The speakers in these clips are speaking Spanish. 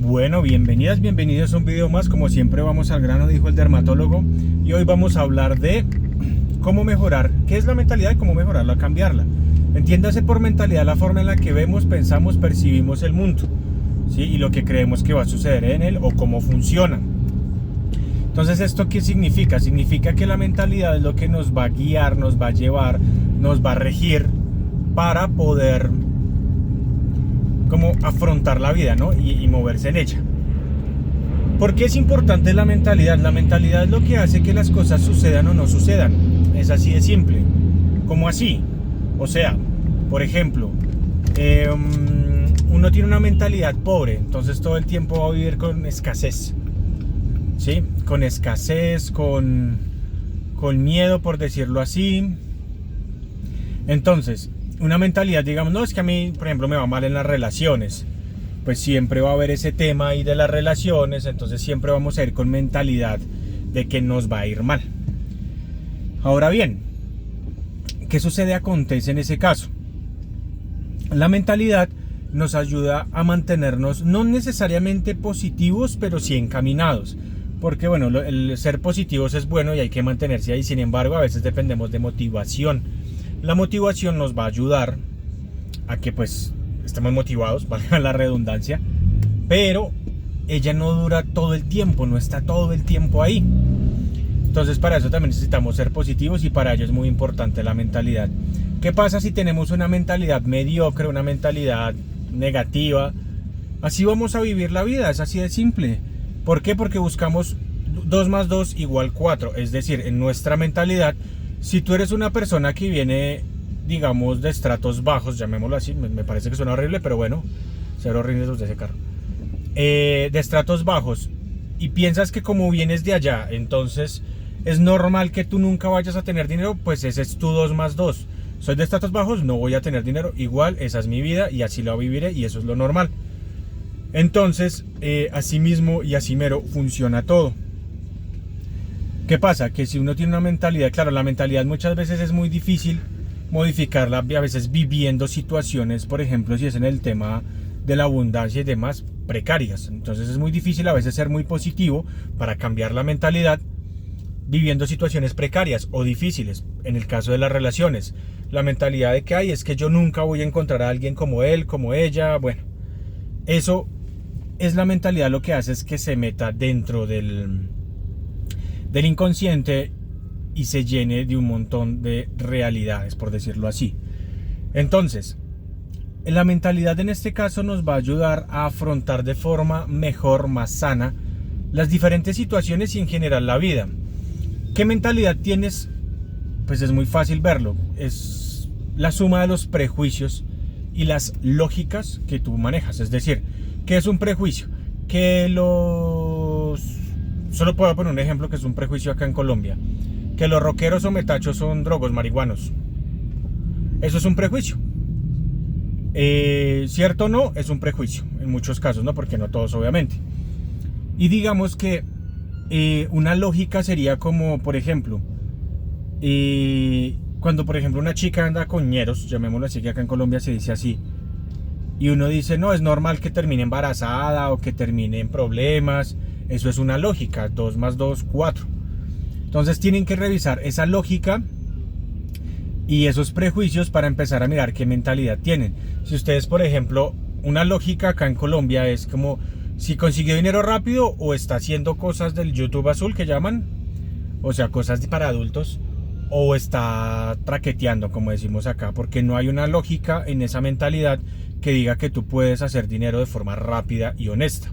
Bueno, bienvenidos a un video más. Como siempre vamos al grano, dijo el dermatólogo. Y hoy vamos a hablar de cómo mejorar, qué es la mentalidad y cómo mejorarla, cambiarla. Entiéndase por mentalidad la forma en la que vemos, pensamos, percibimos el mundo, ¿sí? Y lo que creemos que va a suceder en él o cómo funciona. Entonces, ¿esto qué significa? Significa que la mentalidad es lo que nos va a guiar, nos va a llevar, nos va a regir para poder como afrontar la vida, ¿no? y moverse en ella. ¿Por qué es importante la mentalidad? La mentalidad es lo que hace que las cosas sucedan o no sucedan. Es así de simple. ¿Cómo así? O sea, por ejemplo, uno tiene una mentalidad pobre, entonces todo el tiempo va a vivir con escasez, ¿sí? Con escasez, con miedo, por decirlo así. Entonces, una mentalidad, digamos, no, es que a mí, por ejemplo, me va mal en las relaciones. Pues siempre va a haber ese tema ahí de las relaciones, entonces siempre vamos a ir con mentalidad de que nos va a ir mal. Ahora bien, ¿qué acontece en ese caso? La mentalidad nos ayuda a mantenernos no necesariamente positivos, pero sí encaminados. Porque bueno, el ser positivos es bueno y hay que mantenerse ahí. Sin embargo, a veces dependemos de motivación. La motivación nos va a ayudar a que pues estemos motivados, valga la redundancia, pero ella no dura todo el tiempo, no está todo el tiempo ahí. Entonces para eso también necesitamos ser positivos y para ello es muy importante la mentalidad. ¿Qué pasa si tenemos una mentalidad mediocre, una mentalidad negativa? Así vamos a vivir la vida, es así de simple. ¿Por qué? Porque buscamos 2 más 2 igual 4, es decir, en nuestra mentalidad, si tú eres una persona que viene, digamos, de estratos bajos, llamémoslo así, me parece que suena horrible, pero bueno, cero horribles de ese carro, de estratos bajos, y piensas que como vienes de allá, entonces es normal que tú nunca vayas a tener dinero, pues ese es tu 2 más 2. Soy de estratos bajos, no voy a tener dinero, igual esa es mi vida y así la viviré y eso es lo normal. Entonces, así mismo y así mero funciona todo. ¿Qué pasa? Que si uno tiene una mentalidad, claro, la mentalidad muchas veces es muy difícil modificarla, a veces viviendo situaciones, por ejemplo, si es en el tema de la abundancia y demás, precarias. Entonces es muy difícil a veces ser muy positivo para cambiar la mentalidad viviendo situaciones precarias o difíciles. En el caso de las relaciones, la mentalidad de que hay es que yo nunca voy a encontrar a alguien como él, como ella. Bueno, eso es la mentalidad, lo que hace es que se meta dentro del inconsciente y se llene de un montón de realidades, por decirlo así. Entonces, la mentalidad en este caso nos va a ayudar a afrontar de forma mejor, más sana, las diferentes situaciones y en general la vida. ¿Qué mentalidad tienes? Pues es muy fácil verlo. Es la suma de los prejuicios y las lógicas que tú manejas. Es decir, ¿qué es un prejuicio? Solo puedo poner un ejemplo que es un prejuicio acá en Colombia. Que los rockeros o metachos son drogos, marihuanos. Eso es un prejuicio. ¿Cierto o no? Es un prejuicio. En muchos casos, ¿no? Porque no todos, obviamente. Y digamos que una lógica sería como, por ejemplo, cuando por ejemplo una chica anda con ñeros, llamémoslo así, que acá en Colombia se dice así, y uno dice, no, es normal que termine embarazada o que termine en problemas. Eso es una lógica, 2 más 2, 4. Entonces tienen que revisar esa lógica y esos prejuicios para empezar a mirar qué mentalidad tienen. Si ustedes, por ejemplo, una lógica acá en Colombia es como si consiguió dinero rápido o está haciendo cosas del YouTube azul que llaman, o sea, cosas para adultos, o está traqueteando, como decimos acá, porque no hay una lógica en esa mentalidad que diga que tú puedes hacer dinero de forma rápida y honesta.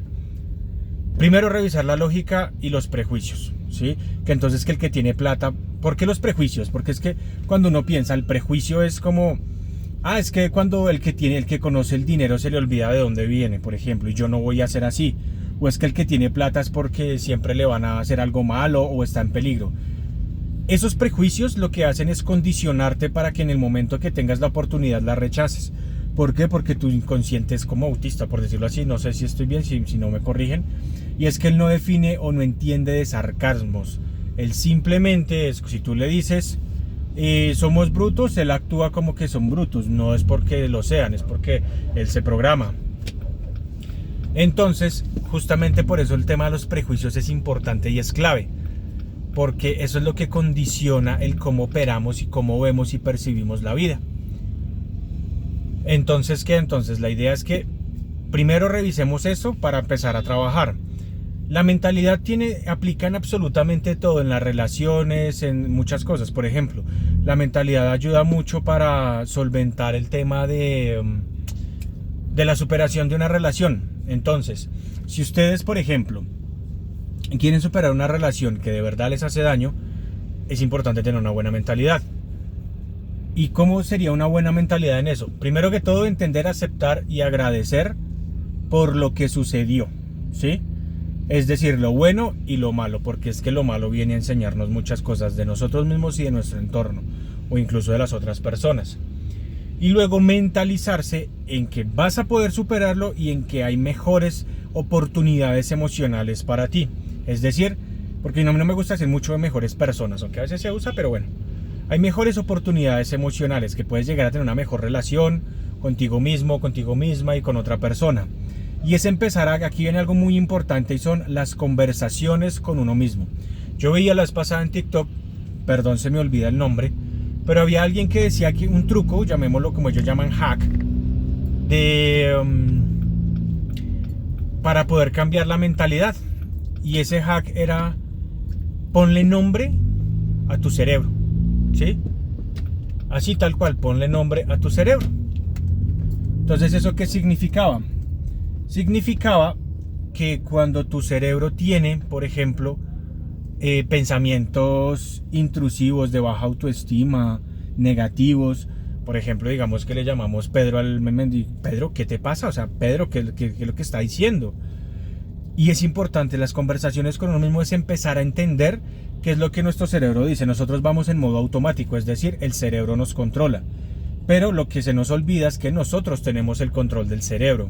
Primero revisar la lógica y los prejuicios, ¿sí? Que entonces que el que tiene plata, ¿por qué los prejuicios? Porque es que cuando uno piensa, el prejuicio es como, es que cuando el que conoce el dinero se le olvida de dónde viene, por ejemplo, y yo no voy a ser así. O es que el que tiene plata es porque siempre le van a hacer algo malo o está en peligro. Esos prejuicios lo que hacen es condicionarte para que en el momento que tengas la oportunidad la rechaces. ¿Por qué? Porque tu inconsciente es como autista, por decirlo así. No sé si estoy bien, si no me corrigen. Y es que él no define o no entiende de sarcasmos. Él simplemente es, si tú le dices somos brutos, él actúa como que son brutos. No es porque lo sean, es porque él se programa. Entonces, justamente por eso el tema de los prejuicios es importante y es clave, porque eso es lo que condiciona el cómo operamos y cómo vemos y percibimos la vida. Entonces, ¿qué? Entonces la idea es que primero revisemos eso para empezar a trabajar. La mentalidad aplica en absolutamente todo, en las relaciones, en muchas cosas. Por ejemplo, la mentalidad ayuda mucho para solventar el tema de la superación de una relación. Entonces, si ustedes, por ejemplo, quieren superar una relación que de verdad les hace daño, es importante tener una buena mentalidad. ¿Y cómo sería una buena mentalidad en eso? Primero que todo, entender, aceptar y agradecer por lo que sucedió, ¿sí? Es decir, lo bueno y lo malo, porque es que lo malo viene a enseñarnos muchas cosas de nosotros mismos y de nuestro entorno, o incluso de las otras personas. Y luego mentalizarse en que vas a poder superarlo y en que hay mejores oportunidades emocionales para ti. Es decir, porque no me gusta decir mucho de mejores personas, aunque a veces se usa, pero bueno. Hay mejores oportunidades emocionales, que puedes llegar a tener una mejor relación contigo mismo, contigo misma y con otra persona. Y es empezar aquí viene algo muy importante y son las conversaciones con uno mismo. Yo veía la vez pasada en TikTok, perdón se me olvida el nombre, pero había alguien que decía que un truco, llamémoslo como ellos llaman hack, para poder cambiar la mentalidad. Y ese hack era: ponle nombre a tu cerebro, ¿sí? Así tal cual, ponle nombre a tu cerebro. Entonces, ¿eso qué significaba? Significaba que cuando tu cerebro tiene, por ejemplo, pensamientos intrusivos de baja autoestima, negativos, por ejemplo, digamos que le llamamos Pedro al meme, Pedro, ¿qué te pasa? O sea, Pedro, ¿qué es lo que está diciendo? Y es importante, las conversaciones con uno mismo es empezar a entender qué es lo que nuestro cerebro dice. Nosotros vamos en modo automático, es decir, el cerebro nos controla. Pero lo que se nos olvida es que nosotros tenemos el control del cerebro.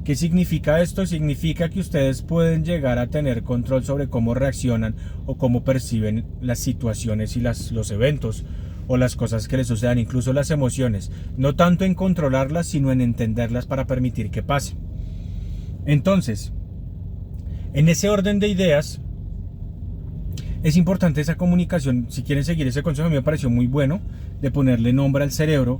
¿Qué significa esto? Significa que ustedes pueden llegar a tener control sobre cómo reaccionan o cómo perciben las situaciones y los eventos o las cosas que les sucedan, incluso las emociones. No tanto en controlarlas, sino en entenderlas para permitir que pase. Entonces, en ese orden de ideas, es importante esa comunicación. Si quieren seguir ese consejo, a mí me pareció muy bueno, de ponerle nombre al cerebro,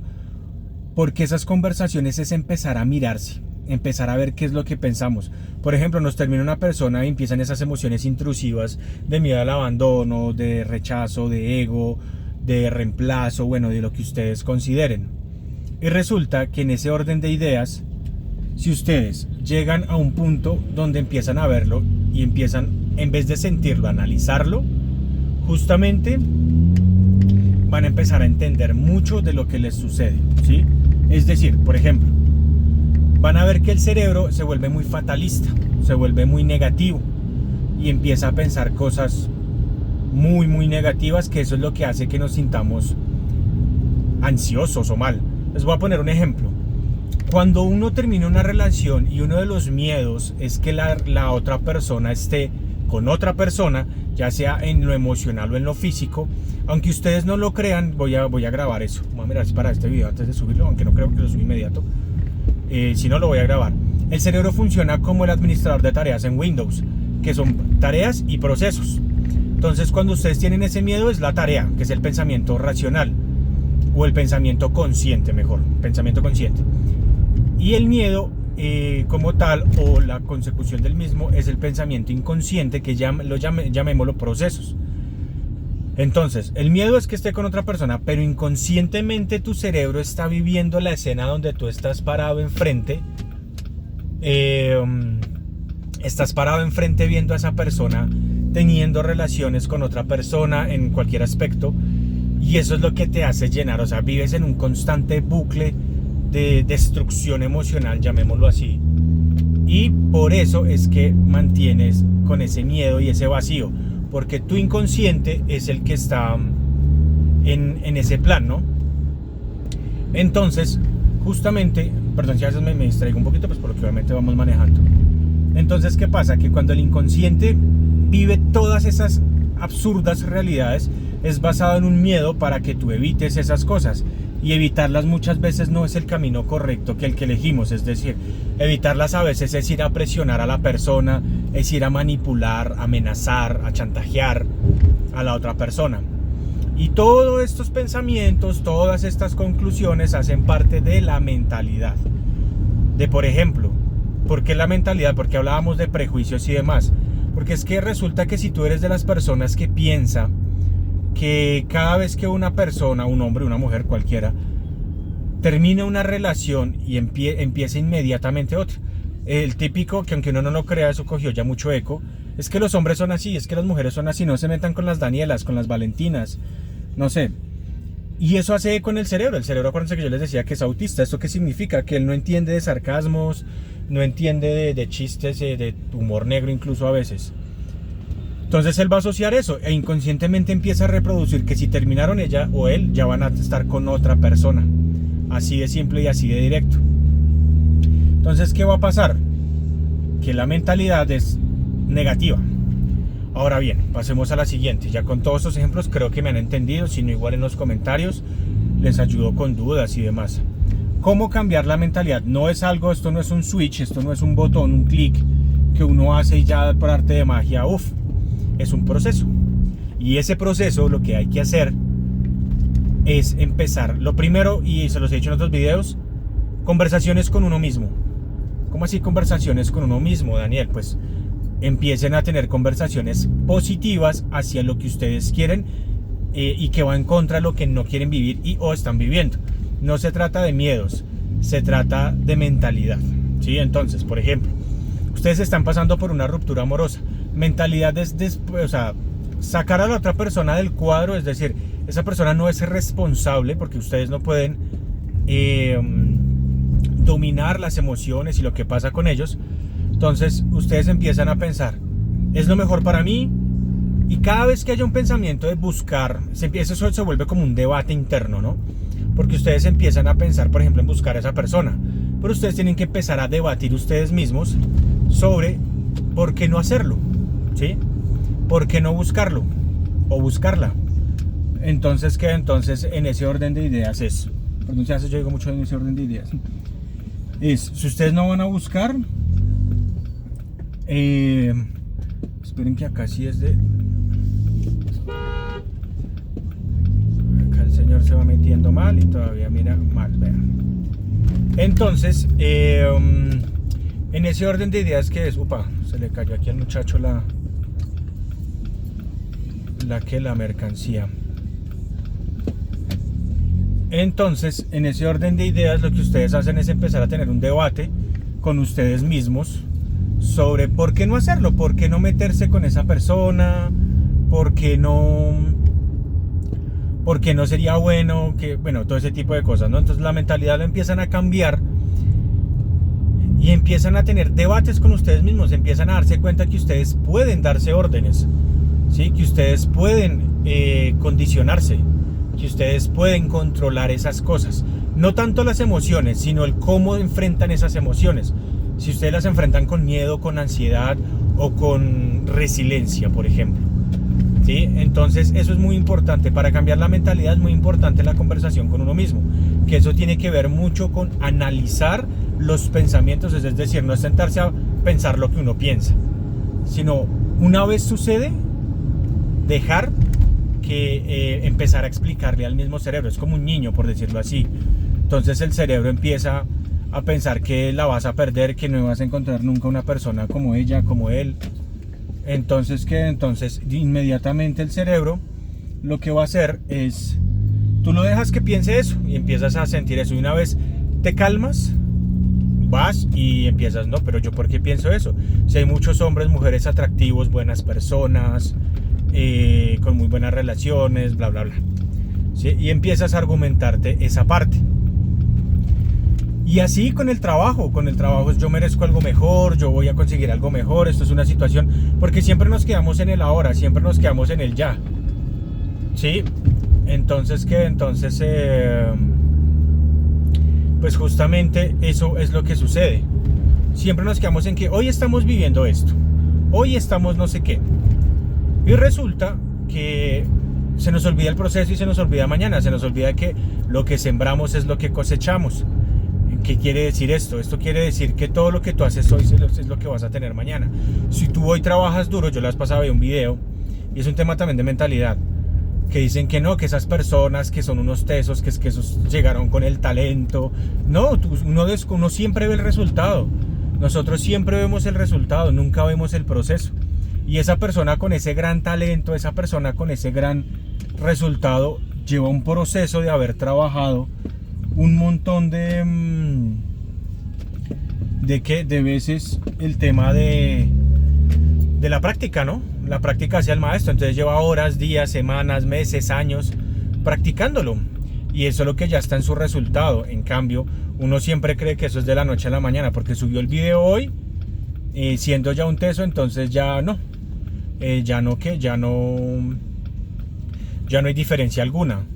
porque esas conversaciones es empezar a mirarse, empezar a ver qué es lo que pensamos. Por ejemplo, nos termina una persona y empiezan esas emociones intrusivas de miedo al abandono, de rechazo, de ego, de reemplazo, bueno, de lo que ustedes consideren. Y resulta que en ese orden de ideas, si ustedes llegan a un punto donde empiezan a verlo y empiezan, en vez de sentirlo, a analizarlo, justamente van a empezar a entender mucho de lo que les sucede, ¿sí? Es decir, por ejemplo, van a ver que el cerebro se vuelve muy fatalista, se vuelve muy negativo y empieza a pensar cosas muy, muy negativas, que eso es lo que hace que nos sintamos ansiosos o mal. Les voy a poner un ejemplo. Cuando uno termina una relación y uno de los miedos es que la otra persona esté con otra persona, ya sea en lo emocional o en lo físico, aunque ustedes no lo crean, voy a grabar eso. Voy a mirar si para este video antes de subirlo, aunque no creo que lo suba inmediato. Si no, lo voy a grabar. El cerebro funciona como el administrador de tareas en Windows, que son tareas y procesos. Entonces, cuando ustedes tienen ese miedo, es la tarea, que es el pensamiento racional, o el pensamiento consciente, mejor, pensamiento consciente. Y el miedo como tal, o la consecución del mismo, es el pensamiento inconsciente, que llamémoslo procesos. Entonces, el miedo es que esté con otra persona, pero inconscientemente tu cerebro está viviendo la escena donde tú estás parado enfrente. Estás parado enfrente viendo a esa persona teniendo relaciones con otra persona en cualquier aspecto. Y eso es lo que te hace llenar, o sea, vives en un constante bucle de destrucción emocional, llamémoslo así. Y por eso es que mantienes con ese miedo y ese vacío, porque tu inconsciente es el que está en ese plan, ¿no? Entonces, justamente, perdón si a veces me distraigo un poquito, pues porque obviamente vamos manejando. Entonces, ¿qué pasa? Que cuando el inconsciente vive todas esas absurdas realidades, es basado en un miedo para que tú evites esas cosas. Y evitarlas muchas veces no es el camino correcto que el que elegimos. Es decir, Evitarlas a veces es ir a presionar a la persona, es ir a manipular, amenazar, a chantajear a la otra persona. Y todos estos pensamientos, todas estas conclusiones hacen parte de la mentalidad. De, por ejemplo, ¿por qué la mentalidad? Porque hablábamos de prejuicios y demás. Porque es que resulta que si tú eres de las personas que piensa que cada vez que una persona, un hombre, una mujer, cualquiera, termina una relación y empieza inmediatamente otra. El típico, que aunque uno no lo crea, eso cogió ya mucho eco, es que los hombres son así, es que las mujeres son así, no se metan con las Danielas, con las Valentinas, no sé. Y eso hace eco en el cerebro. El cerebro, acuérdense que yo les decía que es autista. ¿Esto qué significa? Que él no entiende de sarcasmos, no entiende de chistes, de humor negro incluso a veces. Entonces él va a asociar eso e inconscientemente empieza a reproducir que si terminaron ella o él, ya van a estar con otra persona. Así de simple y así de directo. Entonces, ¿qué va a pasar? Que la mentalidad es negativa. Ahora bien, pasemos a la siguiente. Ya con todos estos ejemplos creo que me han entendido. Si no, igual en los comentarios les ayudo con dudas y demás. ¿Cómo cambiar la mentalidad? No es algo, esto no es un switch, esto no es un botón, un clic que uno hace y ya por arte de magia, es un proceso. Y ese proceso lo que hay que hacer es empezar. Lo primero, y se los he dicho en otros videos, conversaciones con uno mismo. ¿Cómo así conversaciones con uno mismo, Daniel? Pues empiecen a tener conversaciones positivas hacia lo que ustedes quieren y que va en contra de lo que no quieren vivir o están viviendo. No se trata de miedos, se trata de mentalidad, ¿sí? Entonces, por ejemplo, ustedes están pasando por una ruptura amorosa. Mentalidad es sacar a la otra persona del cuadro, es decir, esa persona no es responsable porque ustedes no pueden dominar las emociones y lo que pasa con ellos. Entonces ustedes empiezan a pensar, ¿es lo mejor para mí? Y cada vez que haya un pensamiento de buscar, eso se vuelve como un debate interno, ¿no? Porque ustedes empiezan a pensar, por ejemplo, en buscar a esa persona. Pero ustedes tienen que empezar a debatir ustedes mismos sobre por qué no hacerlo, ¿sí? ¿Por qué no buscarlo? O buscarla. Entonces, ¿qué? Entonces, en ese orden de ideas es... Perdón, ya yo digo mucho en ese orden de ideas. Si ustedes no van a buscar... esperen que acá sí es de... Acá el señor se va metiendo mal y todavía mira mal, vean. Entonces, en ese orden de ideas que es... se le cayó aquí al muchacho la mercancía. Entonces, en ese orden de ideas, lo que ustedes hacen es empezar a tener un debate con ustedes mismos sobre por qué no hacerlo, por qué no meterse con esa persona, por qué no sería bueno, todo ese tipo de cosas, ¿no? Entonces la mentalidad la empiezan a cambiar y empiezan a tener debates con ustedes mismos, empiezan a darse cuenta que ustedes pueden darse órdenes, ¿sí? Que ustedes pueden condicionarse, que ustedes pueden controlar esas cosas. No tanto las emociones, sino el cómo enfrentan esas emociones. Si ustedes las enfrentan con miedo, con ansiedad o con resiliencia, por ejemplo, ¿sí? Entonces eso es muy importante. Para cambiar la mentalidad es muy importante la conversación con uno mismo, que eso tiene que ver mucho con analizar los pensamientos, es decir, no es sentarse a pensar lo que uno piensa, sino una vez sucede, dejar que empezar a explicarle al mismo cerebro. Es como un niño, por decirlo así. Entonces el cerebro empieza a pensar que la vas a perder, que no vas a encontrar nunca una persona como ella, como él. Entonces inmediatamente el cerebro lo que va a hacer es, tú lo dejas que piense eso y empiezas a sentir eso, y una vez te calmas, vas y empiezas, no, pero yo ¿por qué pienso eso? Si hay muchos hombres, mujeres atractivos, buenas personas, con muy buenas relaciones, bla bla bla, ¿sí? Y empiezas a argumentarte esa parte. Y así con el trabajo es yo merezco algo mejor, yo voy a conseguir algo mejor, esto es una situación, porque siempre nos quedamos en el ahora, siempre nos quedamos en el ya, ¿sí? Entonces, pues justamente eso es lo que sucede. Siempre nos quedamos en que hoy estamos viviendo esto, hoy estamos no sé qué, y resulta que se nos olvida el proceso y se nos olvida mañana, se nos olvida que lo que sembramos es lo que cosechamos. ¿Qué quiere decir esto? Esto quiere decir que todo lo que tú haces hoy es lo que vas a tener mañana. Si tú hoy trabajas duro, yo la vez pasada vi un video, y es un tema también de mentalidad, que dicen que no, que esas personas que son unos tesos, que esos llegaron con el talento. No, uno siempre ve el resultado. Nosotros siempre vemos el resultado, nunca vemos el proceso. Y esa persona con ese gran talento, esa persona con ese gran resultado, lleva un proceso de haber trabajado un montón de veces el tema de la práctica, ¿no? La práctica hacia el maestro. Entonces lleva horas, días, semanas, meses, años practicándolo, y eso es lo que ya está en su resultado. En cambio, uno siempre cree que eso es de la noche a la mañana, porque subió el video hoy, siendo ya un teso, entonces ya no hay diferencia alguna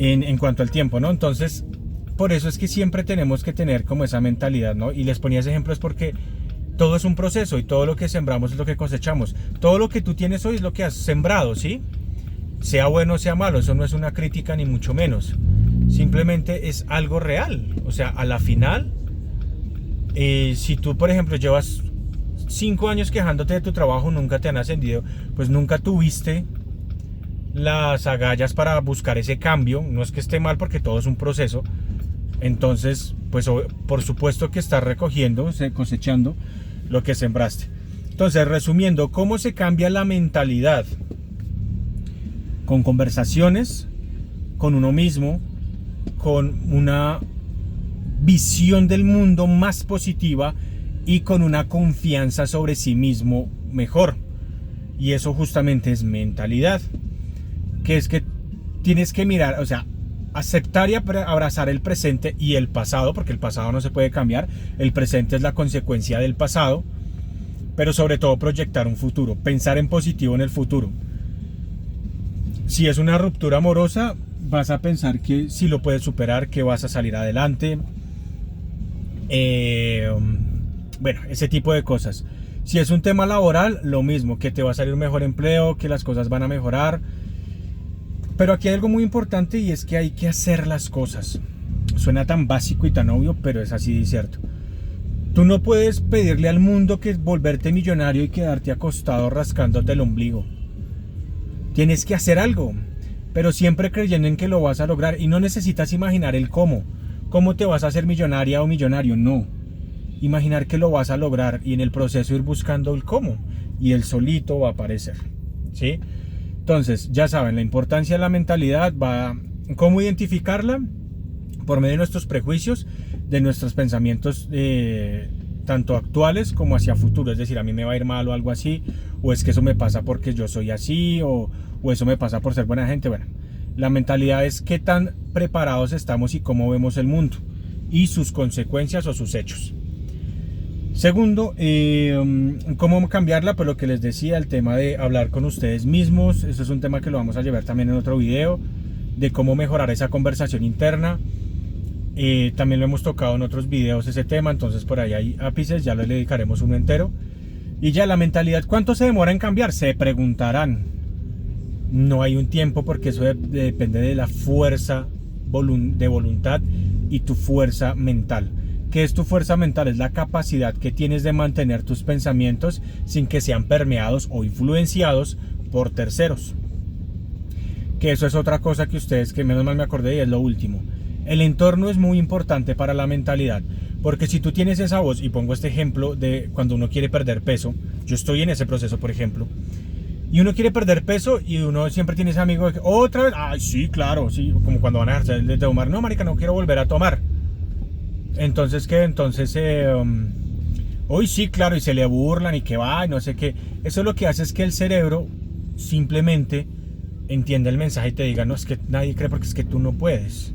en cuanto al tiempo, ¿no? Entonces, por eso es que siempre tenemos que tener como esa mentalidad, ¿no? Y les ponía ese ejemplo es porque todo es un proceso, y todo lo que sembramos es lo que cosechamos. Todo lo que tú tienes hoy es lo que has sembrado, ¿sí? Sea bueno o sea malo, eso no es una crítica ni mucho menos. Simplemente es algo real. O sea, a la final, si tú, por ejemplo, llevas 5 años quejándote de tu trabajo, nunca te han ascendido, pues nunca tuviste las agallas para buscar ese cambio. No es que esté mal, porque todo es un proceso. Entonces, pues por supuesto que estás cosechando lo que sembraste. Entonces, resumiendo, ¿cómo se cambia la mentalidad? Con conversaciones, con uno mismo, con una visión del mundo más positiva y con una confianza sobre sí mismo mejor. Y eso justamente es mentalidad. Que es que tienes que mirar, o sea, aceptar y abrazar el presente y el pasado, porque el pasado no se puede cambiar. El presente es la consecuencia del pasado, pero sobre todo proyectar un futuro, pensar en positivo en el futuro. Si es una ruptura amorosa, vas a pensar que si lo puedes superar, que vas a salir adelante. Bueno, ese tipo de cosas. Si es un tema laboral, lo mismo, que te va a salir un mejor empleo, que las cosas van a mejorar. Pero aquí hay algo muy importante, y es que hay que hacer las cosas. Suena tan básico y tan obvio, pero es así de cierto. Tú no puedes pedirle al mundo que volverte millonario y quedarte acostado rascándote el ombligo. Tienes que hacer algo, pero siempre creyendo en que lo vas a lograr, y no necesitas imaginar el cómo. ¿Cómo te vas a hacer millonaria o millonario? No. Imaginar que lo vas a lograr, y en el proceso ir buscando el cómo, y el solito va a aparecer, ¿sí? Entonces, ya saben, la importancia de la mentalidad va... ¿Cómo identificarla? Por medio de nuestros prejuicios, de nuestros pensamientos tanto actuales como hacia futuro. Es decir, a mí me va a ir mal o algo así, o es que eso me pasa porque yo soy así, o eso me pasa por ser buena gente. Bueno, la mentalidad es qué tan preparados estamos y cómo vemos el mundo y sus consecuencias o sus hechos. Segundo, cómo cambiarla, pues lo que les decía, el tema de hablar con ustedes mismos. Eso es un tema que lo vamos a llevar también en otro video, de cómo mejorar esa conversación interna. También lo hemos tocado en otros videos ese tema, entonces por ahí hay ápices, ya le dedicaremos uno entero. Y ya la mentalidad, ¿cuánto se demora en cambiar? Se preguntarán. No hay un tiempo, porque eso depende de la fuerza de voluntad y tu fuerza mental. ¿Qué es tu fuerza mental? Es la capacidad que tienes de mantener tus pensamientos sin que sean permeados o influenciados por terceros. Que eso es otra cosa que ustedes, que menos mal me acordé, y es lo último. El entorno es muy importante para la mentalidad, porque si tú tienes esa voz, y pongo este ejemplo de cuando uno quiere perder peso, yo estoy en ese proceso, por ejemplo, y uno quiere perder peso, y uno siempre tiene ese amigo de que, otra vez, ay sí, claro, sí, como cuando van a dejarse de tomar, no marica, no quiero volver a tomar. Entonces, ¿qué? Entonces, hoy sí, claro, y se le burlan y que va, y no sé qué. Eso lo que hace es que el cerebro simplemente entiende el mensaje y te diga, no, es que nadie cree porque es que tú no puedes,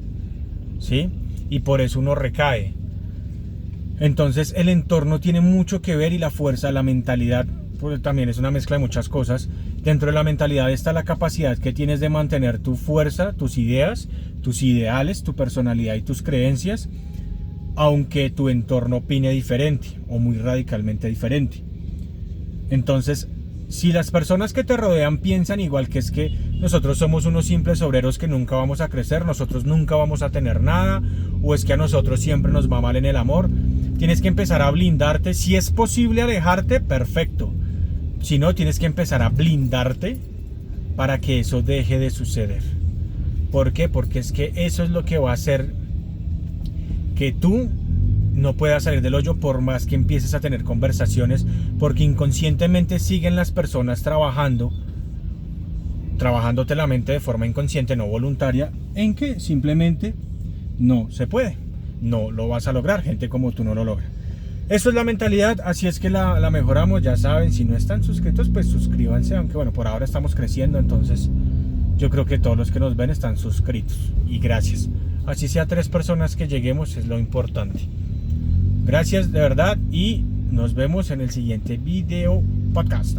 ¿sí? Y por eso uno recae. Entonces, el entorno tiene mucho que ver, y la fuerza, la mentalidad, pues también es una mezcla de muchas cosas. Dentro de la mentalidad está la capacidad que tienes de mantener tu fuerza, tus ideas, tus ideales, tu personalidad y tus creencias, aunque tu entorno opine diferente o muy radicalmente diferente. Entonces, si las personas que te rodean piensan igual, que es que nosotros somos unos simples obreros que nunca vamos a crecer, nosotros nunca vamos a tener nada, o es que a nosotros siempre nos va mal en el amor. Tienes que empezar a blindarte. Si es posible alejarte, perfecto. Si no, tienes que empezar a blindarte para que eso deje de suceder. ¿Por qué? Porque es que eso es lo que va a hacer que tú no puedas salir del hoyo por más que empieces a tener conversaciones, porque inconscientemente siguen las personas trabajándote la mente de forma inconsciente, no voluntaria, en que simplemente no se puede, no lo vas a lograr, gente como tú no lo logra. Eso es la mentalidad, así es que la mejoramos. Ya saben, si no están suscritos, pues suscríbanse, aunque bueno, por ahora estamos creciendo, entonces yo creo que todos los que nos ven están suscritos, y gracias. Así sea 3 personas que lleguemos, es lo importante. Gracias de verdad, y nos vemos en el siguiente video podcast.